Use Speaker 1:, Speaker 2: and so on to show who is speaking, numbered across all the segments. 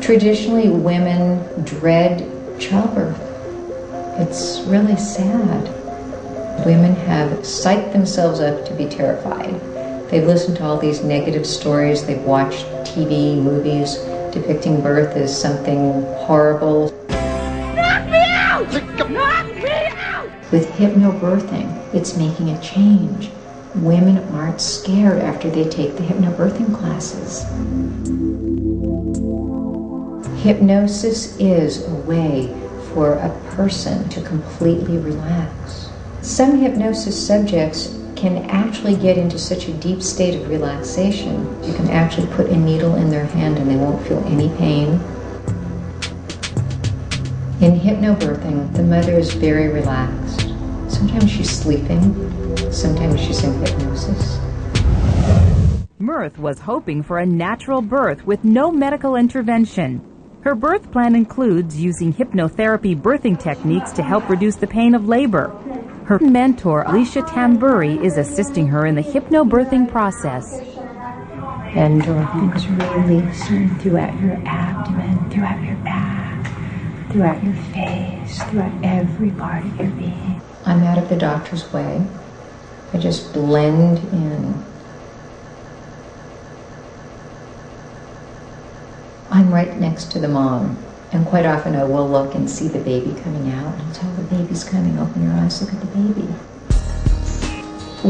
Speaker 1: Traditionally, women dread childbirth. It's really sad. Women have psyched themselves up to be terrified. They've listened to all these negative stories. They've watched TV, movies depicting birth as something horrible.
Speaker 2: Knock me out! Knock me out!
Speaker 1: With hypnobirthing, it's making a change. Women aren't scared after they take the hypnobirthing classes. Hypnosis is a way for a person to completely relax. Some hypnosis subjects can actually get into such a deep state of relaxation. You can actually put a needle in their hand and they won't feel any pain. In hypnobirthing, the mother is very relaxed. Sometimes she's sleeping, sometimes she's in hypnosis.
Speaker 3: Mirth was hoping for a natural birth with no medical intervention. Her birth plan includes using hypnotherapy birthing techniques to help reduce the pain of labor. Her mentor, Alisha Tamburri, is assisting her in the hypnobirthing process.
Speaker 1: Endorphins releasing throughout your abdomen, throughout your back, throughout your face, throughout every part of your being. I'm out of the doctor's way. I just blend in. I'm right next to the mom, and quite often I will look and see the baby coming out, and I'll tell the baby's coming, open your eyes, look at the baby.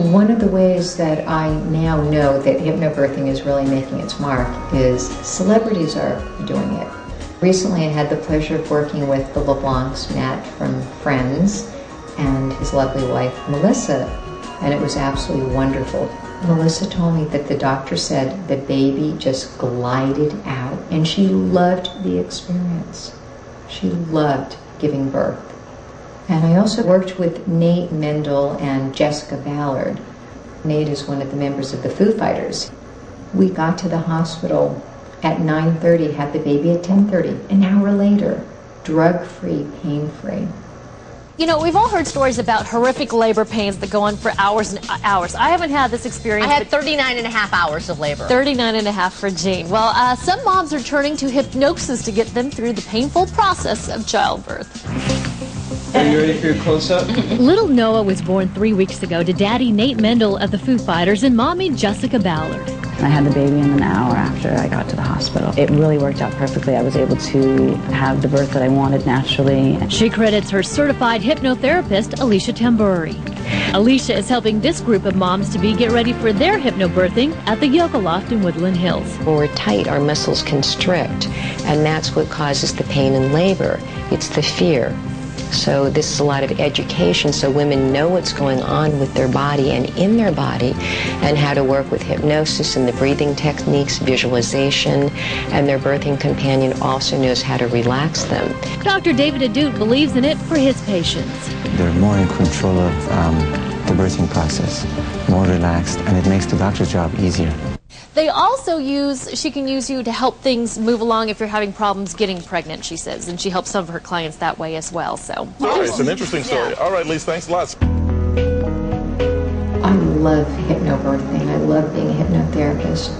Speaker 1: One of the ways that I now know that hypnobirthing is really making its mark is celebrities are doing it. Recently I had the pleasure of working with the LeBlancs, Matt from Friends, and his lovely wife, Melissa, and it was absolutely wonderful. Melissa told me that the doctor said the baby just glided out, and she loved the experience. She loved giving birth. And I also worked with Nate Mendel and Jessica Ballard. Nate is one of the members of the Foo Fighters. We got to the hospital at 9:30, had the baby at 10:30, an hour later, drug-free, pain-free.
Speaker 4: You know, we've all heard stories about horrific labor pains that go on for hours and hours. I haven't had this experience.
Speaker 5: I had 39 and a half hours of labor.
Speaker 4: 39 and a half for Jean. Well, some moms are turning to hypnosis to get them through the painful process of childbirth.
Speaker 6: Are you ready for your close-up?
Speaker 7: Little Noah was born 3 weeks ago to Daddy Nate Mendel of the Foo Fighters and Mommy Jessica Ballard.
Speaker 8: I had the baby in an hour after I got to the hospital. It really worked out perfectly. I was able to have the birth that I wanted naturally.
Speaker 7: She credits her certified hypnotherapist, Alisha Tamburri. Alisha is helping this group of moms to get ready for their hypnobirthing at the Yoga Loft in Woodland Hills.
Speaker 9: When we're tight, our muscles constrict, and that's what causes the pain in labor. It's the fear. So this is a lot of education so women know what's going on with their body and in their body and how to work with hypnosis and the breathing techniques, visualization, and their birthing companion also knows how to relax them.
Speaker 7: Dr. David Adut believes in it for his patients.
Speaker 10: They're more in control of the birthing process, more relaxed, and it makes the doctor's job easier.
Speaker 4: They also she can use you to help things move along if you're having problems getting pregnant, she says, and she helps some of her clients that way as well, so.
Speaker 11: It's an interesting story. Yeah. All right, Lisa, thanks a lot.
Speaker 1: I love hypnobirthing. I love being a hypnotherapist.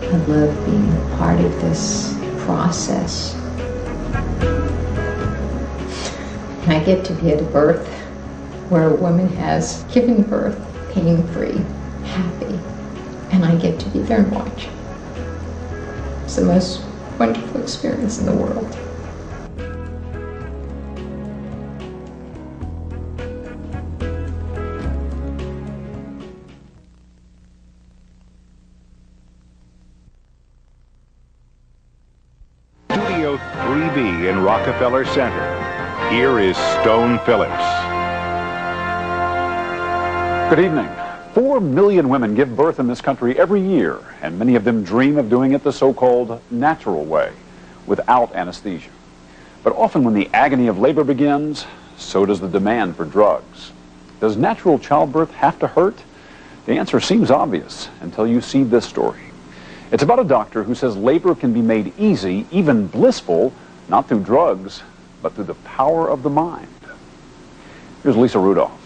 Speaker 1: I love being a part of this process. And I get to be at a birth where a woman has given birth pain-free, happy. And I get to be there and watch. It's the most wonderful experience in the world.
Speaker 12: Studio 3B in Rockefeller Center. Here is Stone Phillips.
Speaker 13: Good evening. 4 million women give birth in this country every year, and many of them dream of doing it the so-called natural way, without anesthesia. But often when the agony of labor begins, so does the demand for drugs. Does natural childbirth have to hurt? The answer seems obvious until you see this story. It's about a doctor who says labor can be made easy, even blissful, not through drugs, but through the power of the mind. Here's Lisa Rudolph.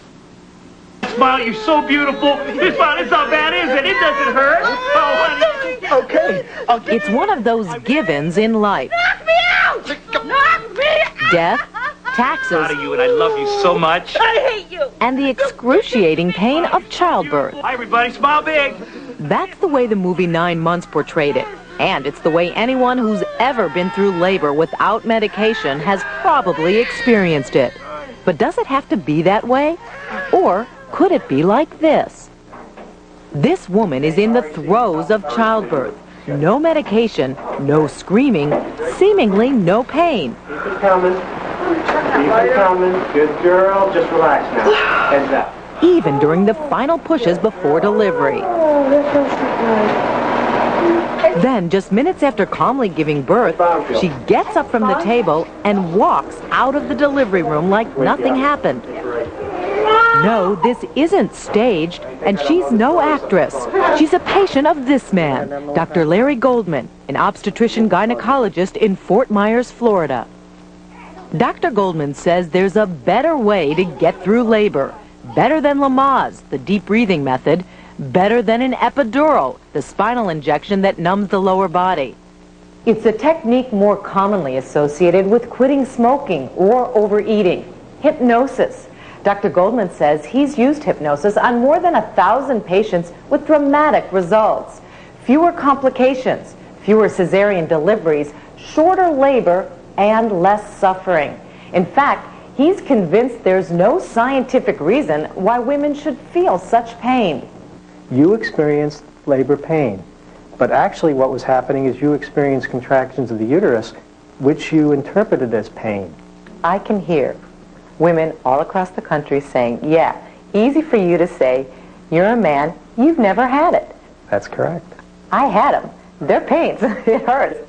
Speaker 2: Smile, you're so beautiful. This smile, it's not bad, is it? It doesn't hurt. Oh, honey. Okay.
Speaker 14: It's one of those givens in life.
Speaker 2: Knock me out! Knock me out!
Speaker 14: Death, taxes,
Speaker 15: I'm proud of you, and I love you so much.
Speaker 2: I hate you!
Speaker 14: and the excruciating pain of childbirth.
Speaker 15: Hi, everybody. Smile big.
Speaker 14: That's the way the movie 9 Months portrayed it. And it's the way anyone who's ever been through labor without medication has probably experienced it. But does it have to be that way? Or could it be like this? This woman is in the throes of childbirth. No medication, no screaming, seemingly no pain.
Speaker 16: Keep it coming. Keep it coming. Good girl. Just relax now. Heads up.
Speaker 14: Even during the final pushes before delivery. Then, just minutes after calmly giving birth, she gets up from the table and walks out of the delivery room like nothing happened. No, this isn't staged, and she's no actress. She's a patient of this man, Dr. Larry Goldman, an obstetrician-gynecologist in Fort Myers, Florida. Dr. Goldman says there's a better way to get through labor, better than Lamaze, the deep breathing method, better than an epidural, the spinal injection that numbs the lower body. It's a technique more commonly associated with quitting smoking or overeating, hypnosis. Dr. Goldman says he's used hypnosis on more than 1,000 patients with dramatic results. Fewer complications, fewer cesarean deliveries, shorter labor, and less suffering. In fact, he's convinced there's no scientific reason why women should feel such pain.
Speaker 16: You experienced labor pain, but actually what was happening is you experienced contractions of the uterus, which you interpreted as pain.
Speaker 14: I can hear women all across the country saying, yeah, easy for you to say, you're a man, you've never had it.
Speaker 16: That's correct.
Speaker 14: I had them. They're pains. It hurts.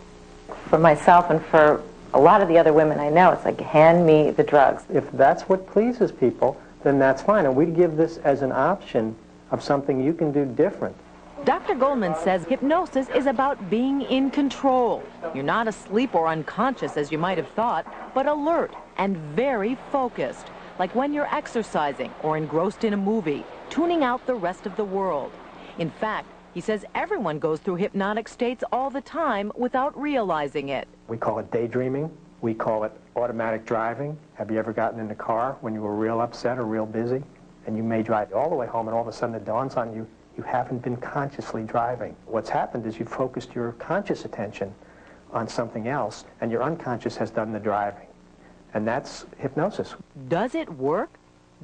Speaker 14: For myself and for a lot of the other women I know, it's like, hand me the drugs.
Speaker 16: If that's what pleases people, then that's fine. And we give this as an option of something you can do different.
Speaker 14: Dr. Goldman says hypnosis is about being in control. You're not asleep or unconscious as you might have thought, but alert and very focused, like when you're exercising or engrossed in a movie, tuning out the rest of the world. In fact, he says everyone goes through hypnotic states all the time without realizing it.
Speaker 16: We call it daydreaming. We call it automatic driving. Have you ever gotten in the car when you were real upset or real busy? And you may drive all the way home, and all of a sudden it dawns on you, you haven't been consciously driving. What's happened is you focused your conscious attention on something else, and your unconscious has done the driving. And that's hypnosis.
Speaker 14: Does it work?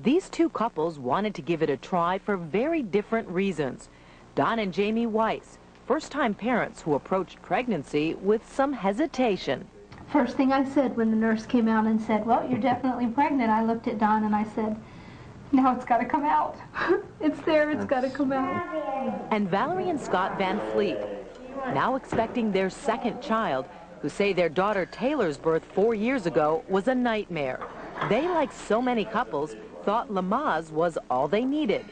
Speaker 14: These two couples wanted to give it a try for very different reasons. Don and Jamie Weiss, first-time parents who approached pregnancy with some hesitation.
Speaker 17: First thing I said when the nurse came out and said, well, you're definitely pregnant, I looked at Don and I said, now it's got to come out. It's there, it's got to come out.
Speaker 14: And Valerie and Scott Van Fleet, now expecting their second child, who say their daughter Taylor's birth 4 years ago was a nightmare. They, like so many couples, thought Lamaze was all they needed.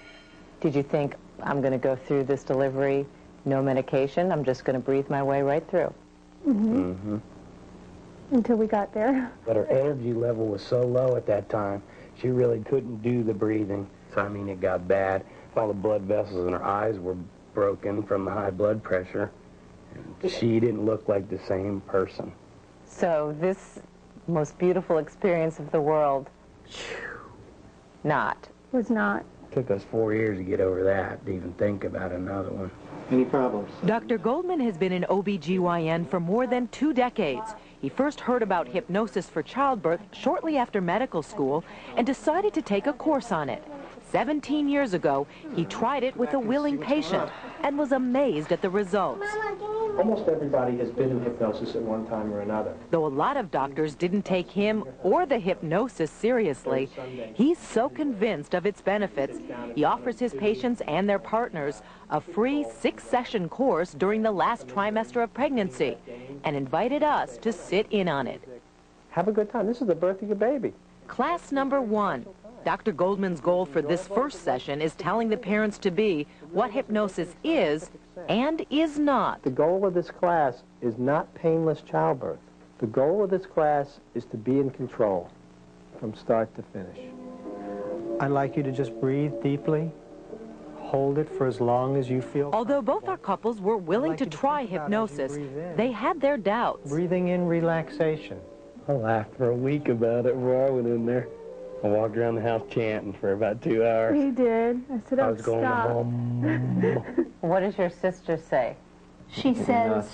Speaker 14: Did you think, I'm going to go through this delivery, no medication, I'm just going to breathe my way right through?
Speaker 17: Mm-hmm. Until we got there.
Speaker 18: But her energy level was so low at that time, she really couldn't do the breathing. So, I mean, it got bad. All the blood vessels in her eyes were broken from the high blood pressure. And she didn't look like the same person.
Speaker 14: So this most beautiful experience of the world, not.
Speaker 17: Was not.
Speaker 18: It took us 4 years to get over that, to even think about another one.
Speaker 16: Any problems?
Speaker 14: Dr. Goldman has been an OB/GYN for more than 2 decades. He first heard about hypnosis for childbirth shortly after medical school and decided to take a course on it. 17 years ago, he tried it with a willing patient and was amazed at the results.
Speaker 16: Almost everybody has been in hypnosis at one time or another.
Speaker 14: Though a lot of doctors didn't take him or the hypnosis seriously, he's so convinced of its benefits, he offers his patients and their partners a free 6-session course during the last trimester of pregnancy and invited us to sit in on it.
Speaker 16: Have a good time. This is the birth of your baby.
Speaker 14: Class number 1. Dr. Goldman's goal for this first session is telling the parents to be what hypnosis is and is not.
Speaker 16: The goal of this class is not painless childbirth. The goal of this class is to be in control from start to finish. I'd like you to just breathe deeply, hold it for as long as you feel.
Speaker 14: Although both our couples were willing to try hypnosis, they had their doubts.
Speaker 16: Breathing in relaxation.
Speaker 18: I laughed for a week about it before I went in there. I walked around the house chanting for about 2 hours.
Speaker 17: He did. I said,
Speaker 18: I was going,
Speaker 8: What does your sister say?
Speaker 17: She says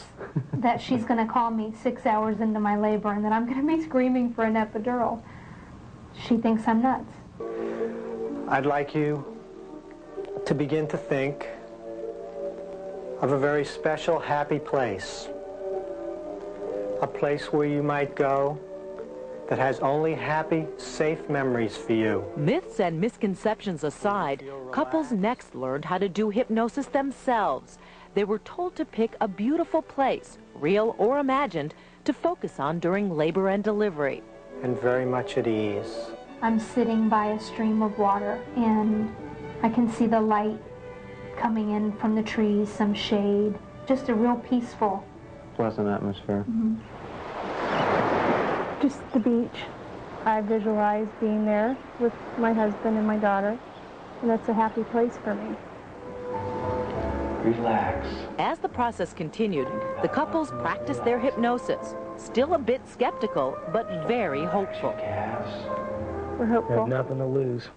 Speaker 17: that she's going to call me 6 hours into my labor and that I'm going to be screaming for an epidural. She thinks I'm nuts.
Speaker 16: I'd like you to begin to think of a very special, happy place. A place where you might go that has only happy, safe memories for you.
Speaker 14: Myths and misconceptions aside, couples next learned how to do hypnosis themselves. They were told to pick a beautiful place, real or imagined, to focus on during labor and delivery.
Speaker 16: And very much at ease.
Speaker 17: I'm sitting by a stream of water and I can see the light coming in from the trees, some shade, just a real peaceful.
Speaker 6: Pleasant atmosphere.
Speaker 17: Just the beach. I visualize being there with my husband and my daughter, and that's a happy place for me.
Speaker 18: Relax.
Speaker 14: As the process continued, the couples practiced their hypnosis, still a bit skeptical, but very hopeful.
Speaker 17: We're hopeful.
Speaker 18: We have nothing to lose.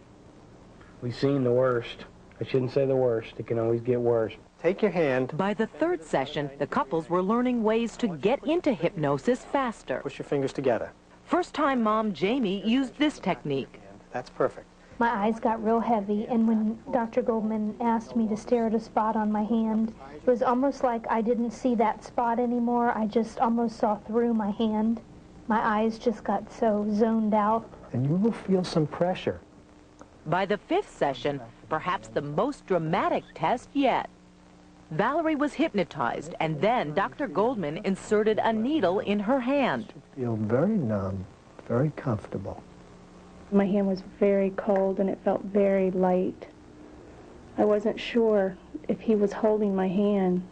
Speaker 18: We've seen the worst. I shouldn't say the worst. It can always get worse.
Speaker 16: Take your hand.
Speaker 14: By the third session, the couples were learning ways to get into hypnosis faster.
Speaker 16: Push your fingers together.
Speaker 14: First-time mom Jamie used this technique.
Speaker 16: That's perfect.
Speaker 17: My eyes got real heavy, and when Dr. Goldman asked me to stare at a spot on my hand, it was almost like I didn't see that spot anymore. I just almost saw through my hand. My eyes just got so zoned out.
Speaker 16: And you will feel some pressure.
Speaker 14: By the fifth session, perhaps the most dramatic test yet, Valerie was hypnotized, and then Dr. Goldman inserted a needle in her hand.
Speaker 16: Feel very numb, very comfortable.
Speaker 17: My hand was very cold and it felt very light. I wasn't sure if he was holding my hand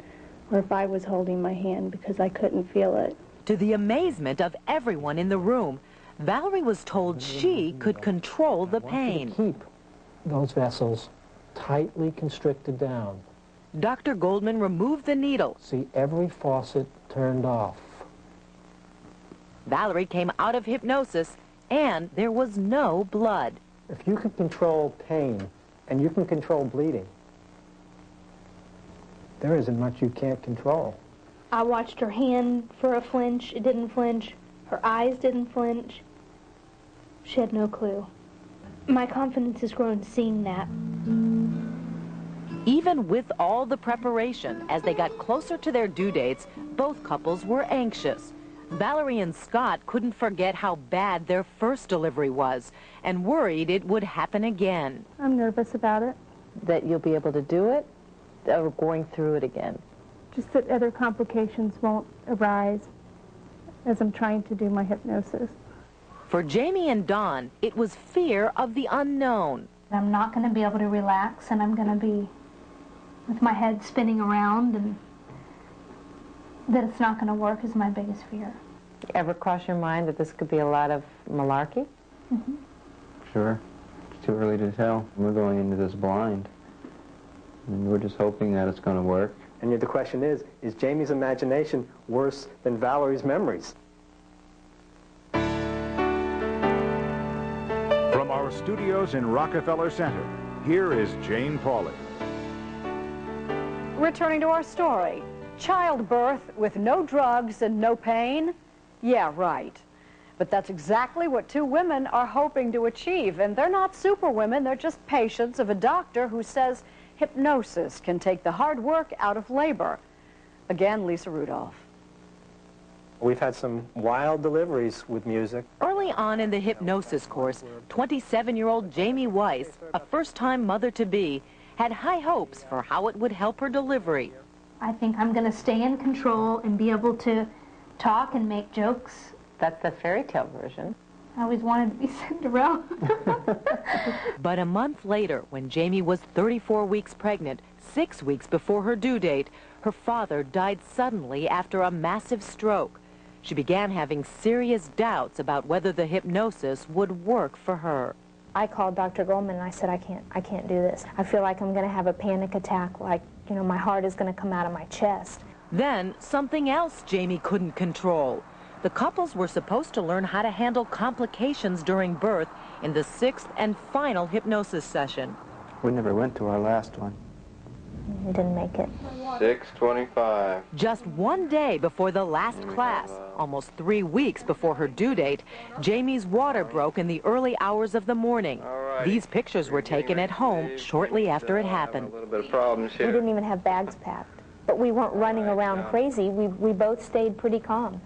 Speaker 17: or if I was holding my hand because I couldn't feel it.
Speaker 14: To the amazement of everyone in the room, Valerie was told she could control the pain.
Speaker 16: Keep those vessels tightly constricted down.
Speaker 14: Dr. Goldman removed the needle.
Speaker 16: See every faucet turned off.
Speaker 14: Valerie came out of hypnosis, and there was no blood.
Speaker 16: If you can control pain and you can control bleeding, there isn't much you can't control.
Speaker 17: I watched her hand for a flinch. It didn't flinch. Her eyes didn't flinch. She had no clue. My confidence has grown seeing that.
Speaker 14: Even with all the preparation, as they got closer to their due dates, both couples were anxious. Valerie and Scott couldn't forget how bad their first delivery was and worried it would happen again.
Speaker 17: I'm nervous about it.
Speaker 8: That you'll be able to do it, or going through it again?
Speaker 17: Just that other complications won't arise as I'm trying to do my hypnosis.
Speaker 14: For Jamie and Dawn, it was fear of the unknown.
Speaker 17: I'm not going to be able to relax, and I'm going to be with my head spinning around, and that it's not going to work is my biggest fear.
Speaker 8: Ever cross your mind that this could be a lot of malarkey?
Speaker 17: Mm-hmm.
Speaker 6: Sure. It's too early to tell. We're going into this blind. And we're just hoping that it's going to work.
Speaker 16: And yet the question is Jamie's imagination worse than Valerie's memories?
Speaker 12: From our studios in Rockefeller Center, here is Jane Pauley.
Speaker 19: Returning to our story, childbirth with no drugs and no pain? Yeah, right. But that's exactly what two women are hoping to achieve. And they're not superwomen, they're just patients of a doctor who says hypnosis can take the hard work out of labor. Again, Lisa Rudolph.
Speaker 16: We've had some wild deliveries with music.
Speaker 14: Early on in the hypnosis course, 27-year-old Jamie Weiss, a first-time mother-to-be, had high hopes for how it would help her delivery.
Speaker 17: I think I'm going to stay in control and be able to talk and make jokes.
Speaker 8: That's the fairy tale version.
Speaker 17: I always wanted to be Cinderella.
Speaker 14: But a month later, when Jamie was 34 weeks pregnant, 6 weeks before her due date, her father died suddenly after a massive stroke. She began having serious doubts about whether the hypnosis would work for her.
Speaker 17: I called Dr. Goldman and I said, I can't do this. I feel like I'm going to have a panic attack, like, you know, my heart is going to come out of my chest.
Speaker 14: Then something else Jamie couldn't control. The couples were supposed to learn how to handle complications during birth in the 6th and final hypnosis session.
Speaker 6: We never went to our last one.
Speaker 17: We didn't make it.
Speaker 6: 6:25.
Speaker 14: Just one day before the last class, almost 3 weeks before her due date, Jamie's water broke in the early hours of the morning. These pictures were taken at home shortly after it happened.
Speaker 6: A little bit of problems
Speaker 17: We
Speaker 6: here.
Speaker 17: didn't even have bags packed, but we weren't running around crazy. We both stayed pretty calm.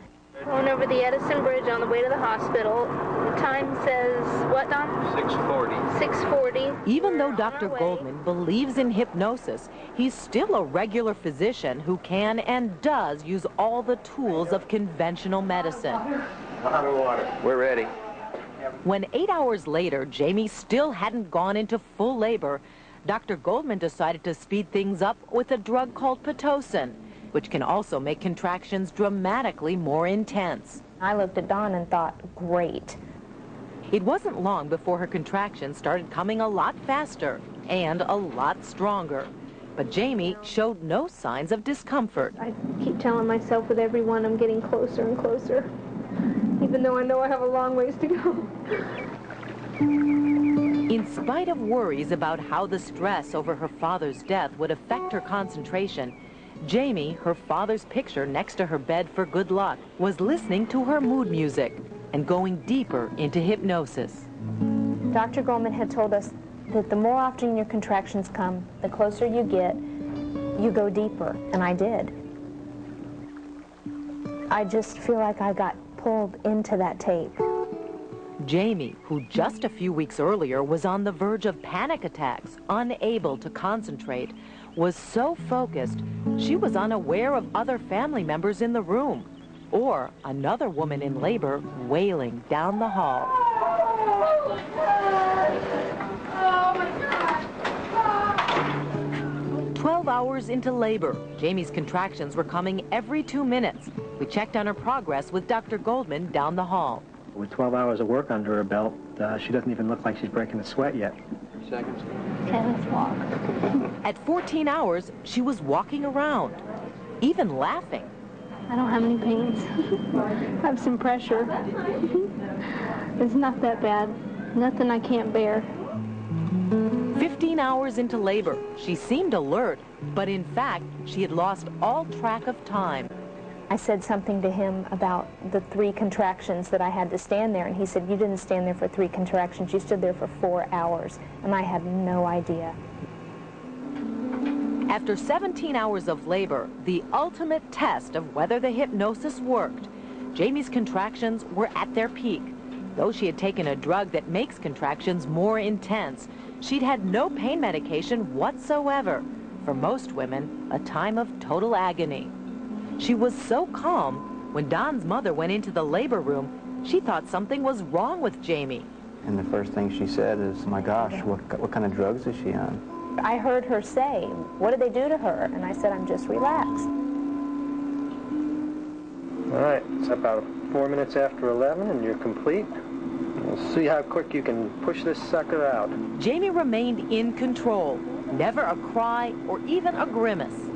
Speaker 20: Going over the Edison Bridge on the way to the hospital. The time says, what, Don?
Speaker 6: 6:40.
Speaker 20: 6:40.
Speaker 14: Even though Dr. Goldman believes in hypnosis, he's still a regular physician who can and does use all the tools of conventional medicine.
Speaker 6: We're ready.
Speaker 14: When 8 hours later, Jamie still hadn't gone into full labor, Dr. Goldman decided to speed things up with a drug called Pitocin, which can also make contractions dramatically more intense.
Speaker 17: I looked at Dawn and thought, great.
Speaker 14: It wasn't long before her contractions started coming a lot faster and a lot stronger. But Jamie showed no signs of discomfort.
Speaker 20: I keep telling myself with every one I'm getting closer and closer, even though I know I have a long ways to go.
Speaker 14: In spite of worries about how the stress over her father's death would affect her concentration, Jamie, her father's picture next to her bed for good luck, was listening to her mood music and going deeper into hypnosis.
Speaker 17: Dr. Goldman had told us that the more often your contractions come, the closer you get, you go deeper, and I did. I just feel like I got pulled into that tape.
Speaker 14: Jamie, who just a few weeks earlier was on the verge of panic attacks, unable to concentrate, was so focused she was unaware of other family members in the room, or another woman in labor wailing down the hall. 12 hours into labor, Jamie's contractions were coming every 2 minutes. We checked on her progress with Dr. Goldman down the hall.
Speaker 16: With 12 hours of work under her belt, she doesn't even look like she's breaking a sweat yet.
Speaker 6: Seconds.
Speaker 17: Okay, let's walk.
Speaker 14: At 14 hours, she was walking around, even laughing.
Speaker 20: I don't have any pains. I have some pressure. It's not that bad. Nothing I can't bear.
Speaker 14: 15 hours into labor, she seemed alert, but in fact, she had lost all track of time.
Speaker 17: I said something to him about the 3 contractions that I had to stand there, and he said, you didn't stand there for 3 contractions, you stood there for 4 hours, and I had no idea.
Speaker 14: After 17 hours of labor, the ultimate test of whether the hypnosis worked, Jamie's contractions were at their peak. Though she had taken a drug that makes contractions more intense, she'd had no pain medication whatsoever. For most women, a time of total agony. She was so calm, when Don's mother went into the labor room, she thought something was wrong with Jamie.
Speaker 6: And the first thing she said is, my gosh, what kind of drugs is she on?
Speaker 17: I heard her say, what did they do to her? And I said, I'm just relaxed.
Speaker 16: All right, it's about 4 minutes after 11 and you're complete. We'll see how quick you can push this sucker out.
Speaker 14: Jamie remained in control, never a cry or even a grimace.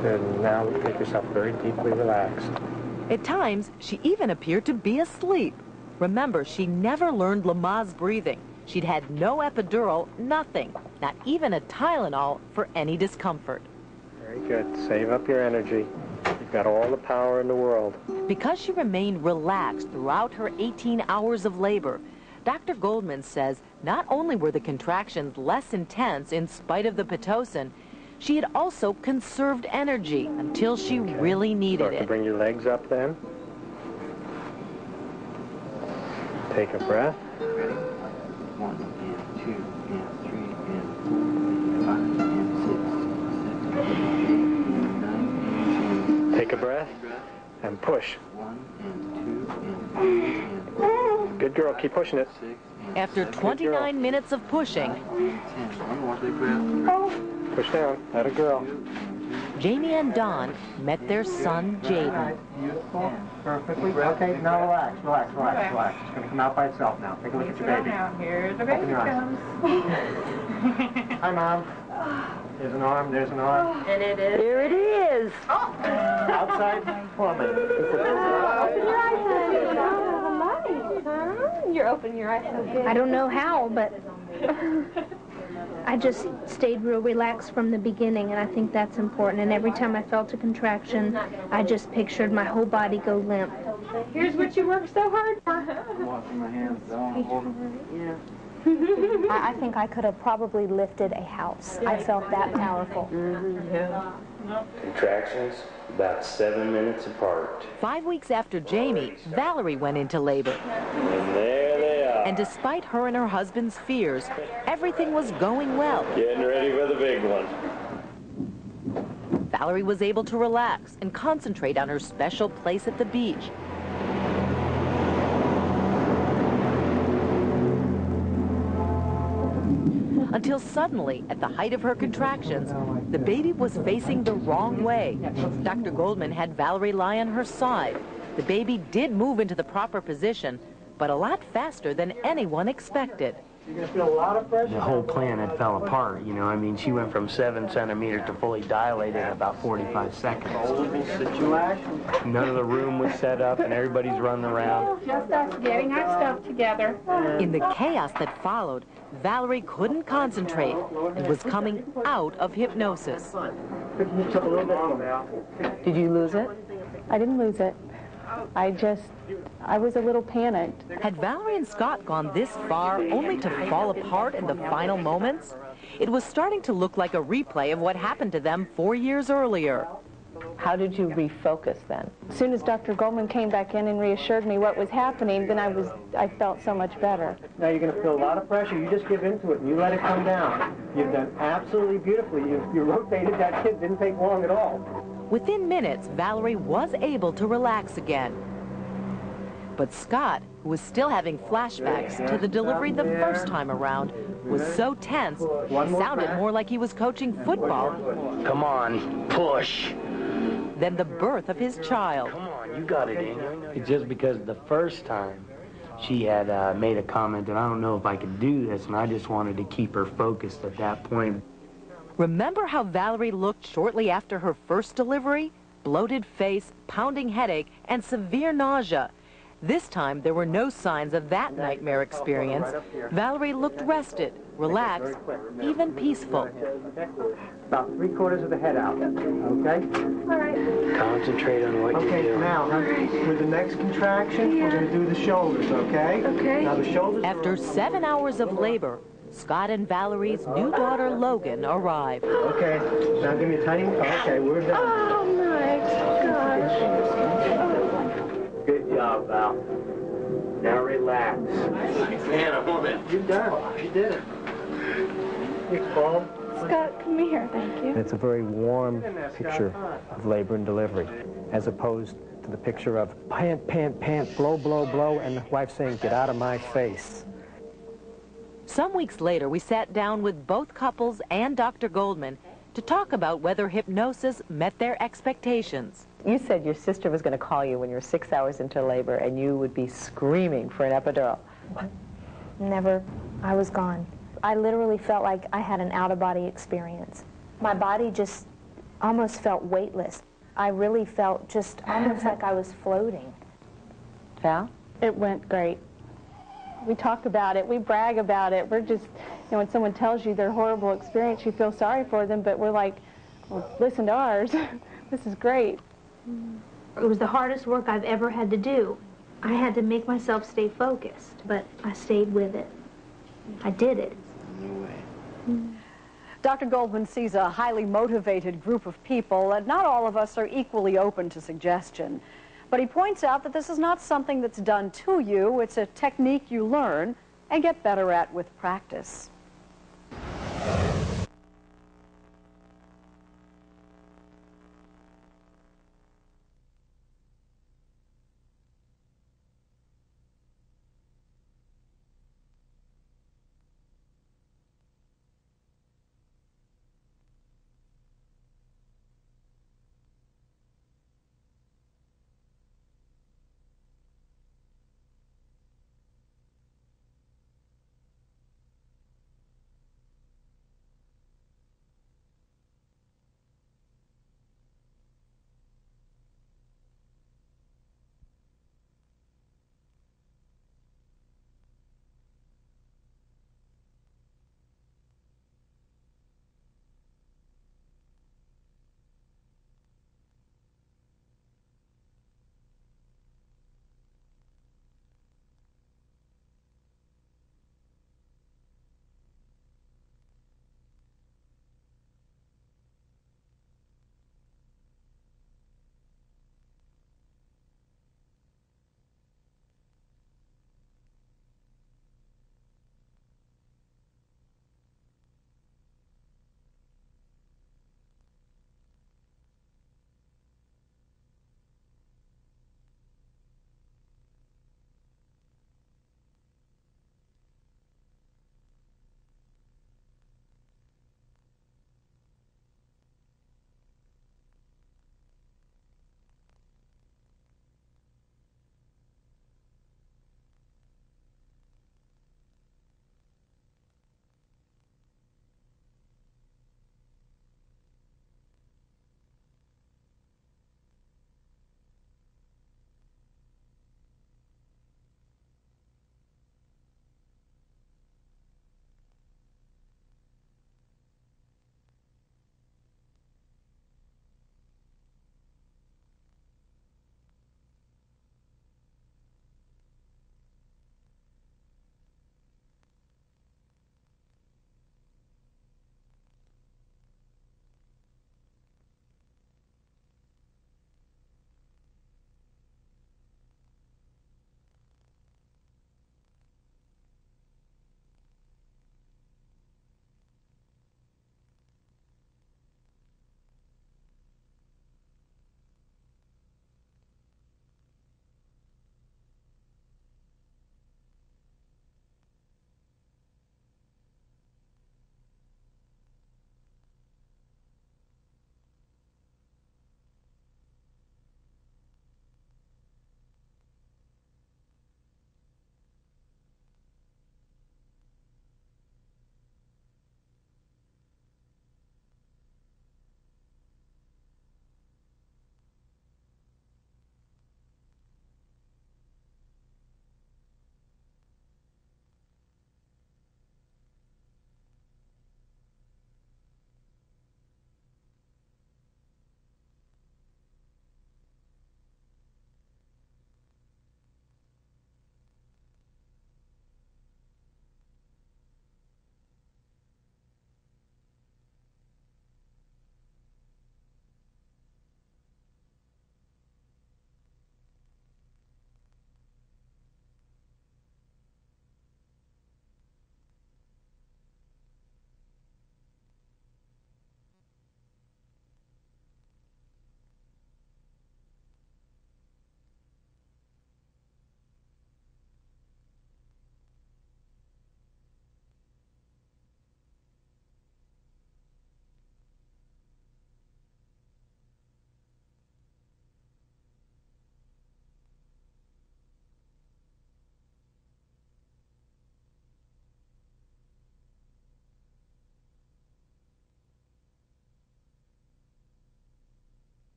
Speaker 16: Good, and now make yourself very deeply relaxed.
Speaker 14: At times, she even appeared to be asleep. Remember, she never learned Lamaze breathing. She'd had no epidural, nothing, not even a Tylenol for any discomfort.
Speaker 16: Very good. Save up your energy. You've got all the power in the world.
Speaker 14: Because she remained relaxed throughout her 18 hours of labor, Dr. Goldman says not only were the contractions less intense in spite of the Pitocin, she had also conserved energy until she really needed
Speaker 16: Start to
Speaker 14: it.
Speaker 16: bring your legs up then. Take a breath.
Speaker 6: Ready? 1 and 2 and 3 and 4 and 5 and 6 and 7 and 8 and 9 and 10.
Speaker 16: Take a breath and push.
Speaker 6: 1 and 2 and 3 and 4.
Speaker 16: Good girl, keep pushing it.
Speaker 14: After 29 minutes of pushing,
Speaker 6: 9 and 10. One more big breath.
Speaker 16: Push down. That a girl.
Speaker 14: Jamie and Don met their son, Jaden.
Speaker 16: Beautiful. Perfectly. Okay, now relax, relax, relax, relax. It's going to come out by itself now. Take a look at your baby.
Speaker 2: Here the baby comes.
Speaker 16: Hi, Mom. There's an arm, there's an arm.
Speaker 2: And it is.
Speaker 19: Here it is.
Speaker 16: Outside plumbing.
Speaker 20: Open your eyes, honey. You're opening your eyes so good. I don't know how, but I just stayed real relaxed from the beginning, and I think that's important. And every time I felt a contraction, I just pictured my whole body go limp.
Speaker 2: Here's what you worked so hard for.
Speaker 6: Washing my hands.
Speaker 2: Yeah.
Speaker 17: I think I could have probably lifted a house. I felt that powerful.
Speaker 18: Contractions about 7 minutes apart.
Speaker 14: 5 weeks after Jamie, Valerie went into labor.
Speaker 18: And there they are.
Speaker 14: And despite her and her husband's fears, everything was going well.
Speaker 18: Getting ready for the big one.
Speaker 14: Valerie was able to relax and concentrate on her special place at the beach. Until suddenly, at the height of her contractions, the baby was facing the wrong way. Dr. Goldman had Valerie lie on her side. The baby did move into the proper position, but a lot faster than anyone expected.
Speaker 16: You're going to feel a lot of pressure.
Speaker 18: The whole plan had fell apart, you know. I mean, she went from 7 centimeters to fully dilated in about 45 seconds.
Speaker 16: Situation.
Speaker 18: None of the room was set up, and everybody's running around.
Speaker 2: Just us getting our stuff together.
Speaker 14: In the chaos that followed, Valerie couldn't concentrate and was coming out of hypnosis.
Speaker 8: Did you lose it? I didn't lose it. I was a little panicked.
Speaker 14: Had Valerie and Scott gone this far only to fall apart in the final moments? It was starting to look like a replay of what happened to them 4 years earlier.
Speaker 8: How did you refocus then? As soon as Dr. Goldman came back in and reassured me what was happening, then I felt so much better.
Speaker 16: Now you're going to feel a lot of pressure. You just give into it and you let it come down. You've done absolutely beautifully. You rotated that kid. Didn't take long at all.
Speaker 14: Within minutes, Valerie was able to relax again. But Scott, who was still having flashbacks to the delivery the first time around, was so tense, he sounded more like he was coaching football.
Speaker 18: Come on, push.
Speaker 14: Than the birth of his child.
Speaker 18: Come on, you got it in you. It's just because the first time she had made a comment that I don't know if I could do this, and I just wanted to keep her focused at that point.
Speaker 14: Remember how Valerie looked shortly after her first delivery? Bloated face, pounding headache, and severe nausea. This time, there were no signs of that nightmare experience. Valerie looked rested, relaxed, even peaceful.
Speaker 16: About 3/4 of the head out, okay?
Speaker 2: All right.
Speaker 18: Concentrate on what you do.
Speaker 16: Okay, now, with the next contraction, we're going to do the shoulders, okay?
Speaker 2: Okay.
Speaker 16: Now the shoulders...
Speaker 14: After 7 hours of labor, Scott and Valerie's new daughter, Logan, arrived.
Speaker 16: Okay, now give me a tiny... Okay, we're done.
Speaker 2: Oh, my gosh.
Speaker 18: Good job, Val. Now relax. Man, I want it.
Speaker 16: You're done. You did it. Here, Paul.
Speaker 20: Scott, come here. Thank you.
Speaker 16: It's a very warm picture of labor and delivery, as opposed to the picture of pant, pant, pant, blow, blow, blow, and the wife saying, get out of my face.
Speaker 14: Some weeks later, we sat down with both couples and Dr. Goldman to talk about whether hypnosis met their expectations.
Speaker 8: You said your sister was going to call you when you were 6 hours into labor and you would be screaming for an epidural.
Speaker 17: Never. I was gone. I literally felt like I had an out-of-body experience. My body just almost felt weightless. I really felt just almost like I was floating.
Speaker 8: Val?
Speaker 20: It went great. We talk about it. We brag about it. We're just, when someone tells you their horrible experience, you feel sorry for them, but we're like, well, listen to ours. This is great.
Speaker 17: It was the hardest work I've ever had to do. I had to make myself stay focused, but I stayed with it. I did it.
Speaker 19: Dr. Goldman sees a highly motivated group of people, and not all of us are equally open to suggestion. But he points out that this is not something that's done to you. It's a technique you learn and get better at with practice.